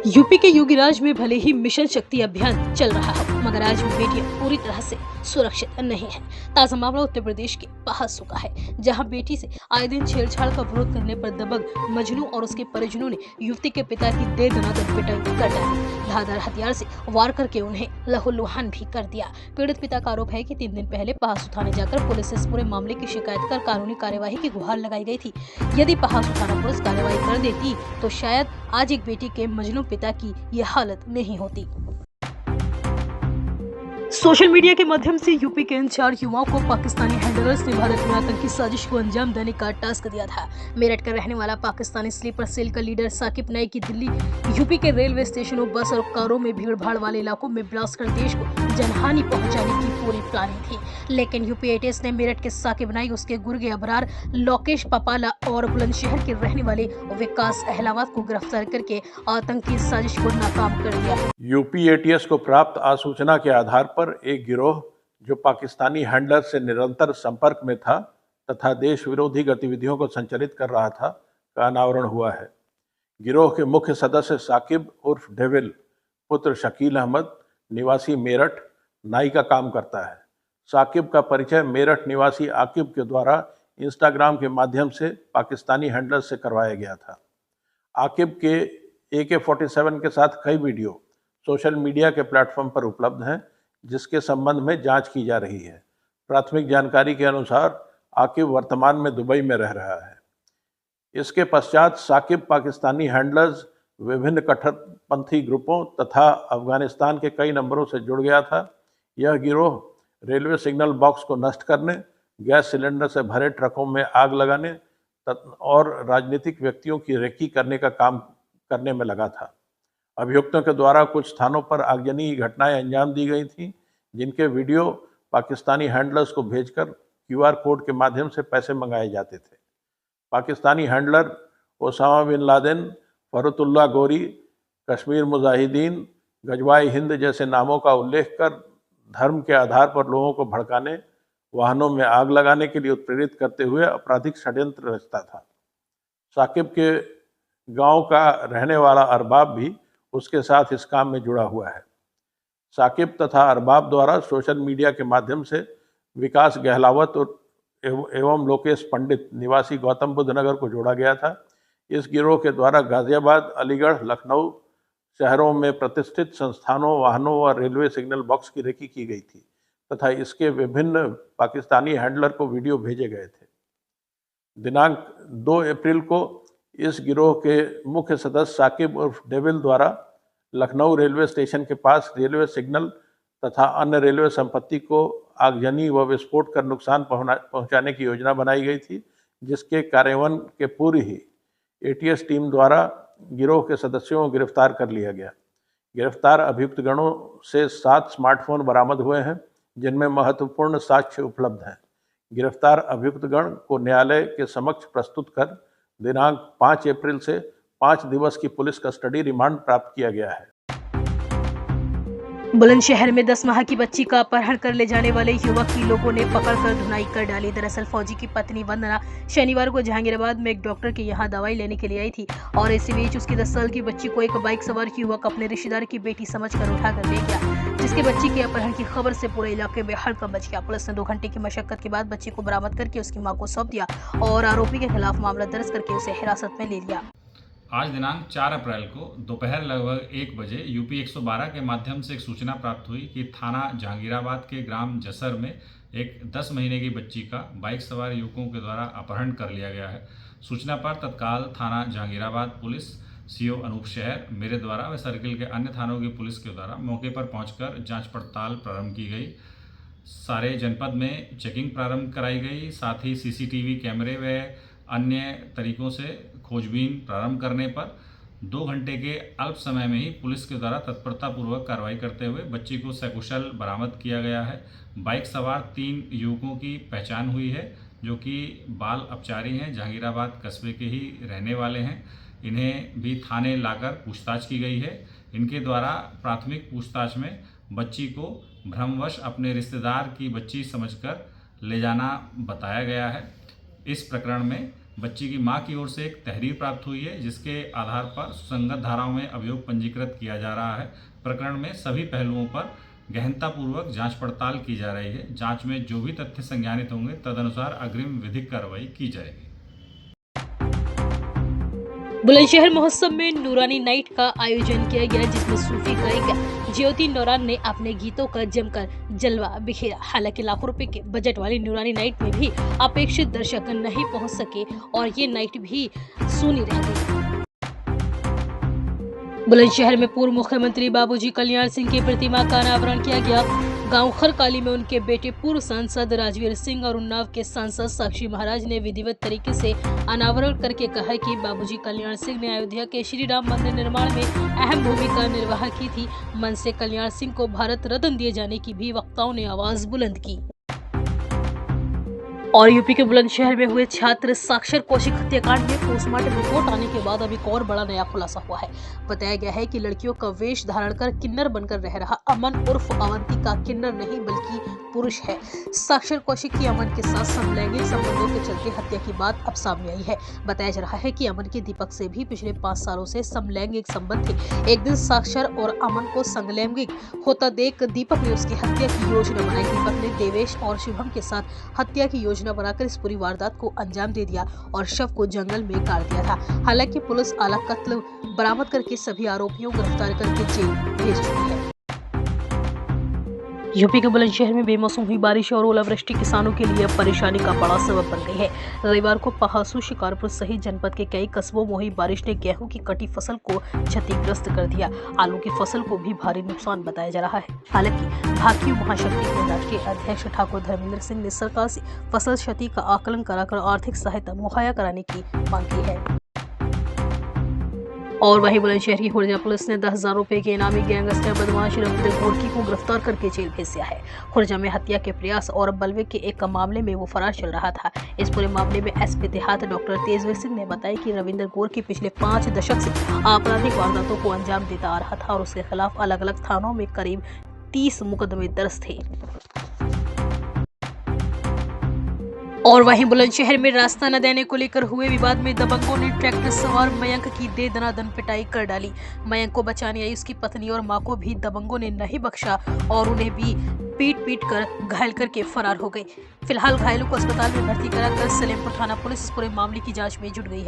UP के योगीराज में भले ही मिशन शक्ति अभियान चल रहा हो, मगर आज भी बेटियां पूरी तरह से सुरक्षित नहीं है। ताजा मामला उत्तर प्रदेश के पहासू का है, जहां बेटी से आए दिन छेड़छाड़ का विरोध करने पर दबंग मजनू और उसके परिजनों ने युवती के पिता की दे दनादन पिटाई कर डाली। धारदार हथियार से वार करके उन्हें लहूलुहान भी कर दिया। पीड़ित पिता का आरोप है कि 3 दिन पहले पहासू थाने जाकर पुलिस से इस पूरे मामले की शिकायत कर कानूनी कार्यवाही की गुहार लगाई गई थी। यदि पहासू थाना पुलिस कार्यवाही कर देती तो शायद आज एक बेटी के मजलूम पिता की ये हालत नहीं होती। सोशल मीडिया के माध्यम से यूपी के इन 4 युवाओं को पाकिस्तानी हैंडलर्स ने भारत में आतंकी साजिश को अंजाम देने का टास्क दिया था। मेरठ का रहने वाला पाकिस्तानी स्लीपर सेल का लीडर साकिब नाइक की दिल्ली यूपी के रेलवे स्टेशनों, बस और कारों में भीड़-भाड़ वाले इलाकों में ब्लास्ट कर देश को जनहानि पहुंचाने की पूरी प्लानिंग थी। लेकिन यूपी एटीएस ने मेरठ के साकिब नाइक, उसके गुर्गे अबरार, लोकेश पपाला और बुलंदशहर के रहने वाले विकास अहलावत को गिरफ्तार करके आतंकी साजिश को नाकाम कर दिया है। यूपी एटीएस को प्राप्त आसूचना के आधार पर एक गिरोह जो पाकिस्तानी हैंडलर से निरंतर संपर्क में था तथा देश विरोधी गतिविधियों को संचालित कर रहा था का अनावरण हुआ है। गिरोह के मुख्य सदस्य साकिब उर्फ डेविल पुत्र शकील अहमद निवासी मेरठ नाई का काम करता है। साकिब का परिचय मेरठ निवासी आकिब के द्वारा इंस्टाग्राम के माध्यम से पाकिस्तानी हैंडलर से करवाया गया था। आकिब के AK-47 के साथ कई वीडियो सोशल मीडिया के प्लेटफॉर्म पर उपलब्ध हैं, जिसके संबंध में जांच की जा रही है। प्राथमिक जानकारी के अनुसार आकिब वर्तमान में दुबई में रह रहा है। इसके पश्चात साकिब पाकिस्तानी हैंडलर्स, विभिन्न कट्टरपंथी ग्रुपों तथा अफगानिस्तान के कई नंबरों से जुड़ गया था। यह गिरोह रेलवे सिग्नल बॉक्स को नष्ट करने, गैस सिलेंडर से भरे ट्रकों में आग लगाने और राजनीतिक व्यक्तियों की रेकी करने का काम करने में लगा था। अभियुक्तों के द्वारा कुछ स्थानों पर आगजनी घटनाएं अंजाम दी गई थीं, जिनके वीडियो पाकिस्तानी हैंडलर्स को भेजकर QR कोड के माध्यम से पैसे मंगाए जाते थे। Pakistani handler Osama bin Laden, Farutullah Ghori, Kashmir Mujahideen, गजवाए Hind जैसे नामों का उल्लेख कर धर्म के आधार पर लोगों को भड़काने, वाहनों में आग लगाने के लिए उत्प्रेरित करते हुए आपराधिक षड्यंत्र रचता था। साकिब के गांव का रहने वाला अरबाब भी उसके साथ इस काम में जुड़ा हुआ है। साकिब तथा अरबाब द्वारा सोशल मीडिया के माध्यम से विकास गहलावत एवं लोकेश पंडित निवासी गौतम बुद्ध नगर को जोड़ा गया था। इस गिरोह के द्वारा गाजियाबाद, अलीगढ़, लखनऊ शहरों में प्रतिष्ठित संस्थानों, वाहनों और रेलवे सिग्नल बॉक्स की रेकी की गई थी तथा इसके विभिन्न पाकिस्तानी हैंडलर को वीडियो भेजे गए थे। दिनांक 2 अप्रैल को इस गिरोह के मुख्य सदस्य साकिब उर्फ डेविल द्वारा लखनऊ रेलवे स्टेशन के पास रेलवे सिग्नल तथा अन्य रेलवे संपत्ति को आगजनी व विस्फोट कर नुकसान पहुंचाने की योजना बनाई गई थी, जिसके कार्यान्वयन के पूर्व ही एटीएस टीम द्वारा गिरोह के सदस्यों को गिरफ्तार कर लिया गया। गिरफ्तार अभियुक्तगणों से 7 स्मार्टफोन बरामद हुए हैं, जिनमें महत्वपूर्ण साक्ष्य उपलब्ध हैं। गिरफ्तार अभियुक्तगण को न्यायालय के समक्ष प्रस्तुत कर दिनांक 5 अप्रैल से 5 दिवस की पुलिस कस्टडी रिमांड प्राप्त किया गया है। बुलंदशहर में 10 माह की बच्ची का अपहरण कर ले जाने वाले युवक की लोगों ने पकड़कर धुनाई कर डाली। दरअसल फौजी की पत्नी वंदना शनिवार को जहांगीराबाद में एक डॉक्टर के यहां दवाई लेने के लिए आई थी और इसी बीच उसकी 10 साल की बच्ची को एक बाइक सवार युवक अपने रिश्तेदार की बेटी समझकर उठाकर ले गया, जिसके बच्ची के अपहरण की खबर से पूरे इलाके में हड़कंप मच गया। पुलिस ने 2 घंटे की मशक्कत के बाद बच्ची को बरामद करके उसकी मां को सौंप दिया और आरोपी के खिलाफ मामला दर्ज करके उसे हिरासत में ले लिया। आज दिनांक 4 अप्रैल को दोपहर लगभग 1 बजे यूपी 112 के माध्यम से एक सूचना प्राप्त हुई कि थाना जहांगीराबाद के ग्राम जसर में एक 10 महीने की बच्ची का बाइक सवार युवकों के द्वारा अपहरण कर लिया गया है। सूचना पर तत्काल थाना जहांगीराबाद पुलिस, CO अनूप शहर, मेरे द्वारा व सर्किल के अन्य थानों की पुलिस के द्वारा मौके पर पहुंचकर जांच पड़ताल प्रारंभ की गई। सारे जनपद में चेकिंग प्रारंभ कराई गई। साथ ही CCTV कैमरे व अन्य तरीकों से खोजबीन प्रारंभ करने पर 2 घंटे के अल्प समय में ही पुलिस के द्वारा तत्परतापूर्वक कार्रवाई करते हुए बच्ची को सकुशल बरामद किया गया है। बाइक सवार 3 युवकों की पहचान हुई है, जो कि बाल अपचारी हैं, जहांगीराबाद कस्बे के ही रहने वाले हैं। इन्हें भी थाने लाकर पूछताछ की गई है। इनके द्वारा प्राथमिक पूछताछ में बच्ची को भ्रमवश अपने रिश्तेदार की बच्ची समझकर ले जाना बताया गया है। इस प्रकरण में बच्ची की मां की ओर से एक तहरीर प्राप्त हुई है, जिसके आधार पर सुसंगत धाराओं में अभियोग पंजीकृत किया जा रहा है। प्रकरण में सभी पहलुओं पर गहनतापूर्वक जांच पड़ताल की जा रही है। जांच में जो भी तथ्य संज्ञानित होंगे तदनुसार अग्रिम विधिक कार्रवाई की जाएगी। बुलंदशहर महोत्सव में नूरानी नाइट का आयोजन किया गया, जिसमें सूफी गायिका ज्योति नौरान ने अपने गीतों का जमकर जलवा बिखेरा। हालांकि लाखों रुपए के बजट वाली नूरानी नाइट में भी अपेक्षित दर्शक नहीं पहुंच सके और ये नाइट भी सूनी रह गई। बुलंदशहर में पूर्व मुख्यमंत्री बाबूजी कल्याण सिंह की प्रतिमा का अनावरण किया गया। गांव खरकाली में उनके बेटे पूर्व सांसद राजवीर सिंह और उन्नाव के सांसद साक्षी महाराज ने विधिवत तरीके से अनावरण करके कहा कि बाबूजी कल्याण सिंह ने अयोध्या के श्री राम मंदिर निर्माण में अहम भूमिका निर्वाह की थी। मन से कल्याण सिंह को भारत रत्न दिए जाने की भी वक्ताओं ने आवाज बुलंद की। और यूपी के बुलंदशहर में हुए छात्र साक्षर कौशिक हत्याकांड में पोस्टमार्टम रिपोर्ट आने के बाद अब एक और बड़ा नया खुलासा हुआ है। बताया गया है कि लड़कियों का वेश धारण कर किन्नर बनकर रह रहा अमन उर्फ अवंतिका किन्नर नहीं बल्कि पुरुष है। साक्षर कौशिक की अमन के साथ समलैंगिक संबंधों के चलते हत्या की बात अब सामने आई है। बताया जा रहा है कि अमन के दीपक से भी पिछले 5 सालों से समलैंगिक संबंध थे। एक दिन साक्षर और अमन को समलैंगिक होता देख दीपक ने उसकी हत्या की योजना बनाई। दीपक ने देवेश और शुभम के साथ हत्या की योजना बनाकर इस पूरी वारदात को अंजाम दे दिया और शव को जंगल में गाड़ दिया था। हालांकि पुलिस आला कत्ल बरामद करके सभी आरोपियों को गिरफ्तार करके जेल भेज चुकी है। यूपी के बुलंदशहर में बेमौसम हुई बारिश और ओलावृष्टि किसानों के लिए परेशानी का बड़ा सबब बन गई है। रविवार को पहासू, शिकारपुर सहित जनपद के कई कस्बों में हुई बारिश ने गेहूं की कटी फसल को क्षतिग्रस्त कर दिया। आलू की फसल को भी भारी नुकसान बताया जा रहा है। हालांकि भाकियू महाशक्ति के राष्ट्रीय अध्यक्ष ठाकुर धर्मेंद्र सिंह ने सरकार से फसल क्षति का आकलन कराकर आर्थिक सहायता मुहैया कराने की मांग की है। और वहीं बुलंदशहर की खुर्जा पुलिस ने 10,000 रुपए के इनामी गैंगस्टर बदमाश रविंद्र गोरकी को गिरफ्तार करके जेल भेज दिया है। खुर्जा में हत्या के प्रयास और बलवे के एक मामले में वो फरार चल रहा था। इस पूरे मामले में एसपी देहात डॉक्टर तेजवीर सिंह ने बताया कि रविंद्र गोरकी पिछले 5 दशक से आपराधिक वारदातों को अंजाम देता आ रहा था और उसके खिलाफ अलग अलग थानों में करीब 30 मुकदमे दर्ज थे। और वहीं बुलंदशहर में रास्ता न देने को लेकर हुए विवाद में दबंगों ने ट्रैक्टर सवार मयंक की दे दनादन पिटाई कर डाली। मयंक को बचाने आई उसकी पत्नी और मां को भी दबंगों ने नहीं बख्शा और उन्हें भी पीट कर घायल करके फरार हो गए। फिलहाल घायलों को अस्पताल में भर्ती कराकर सलेमपुर थाना पुलिस इस पूरे मामले की जांच में जुट गई है।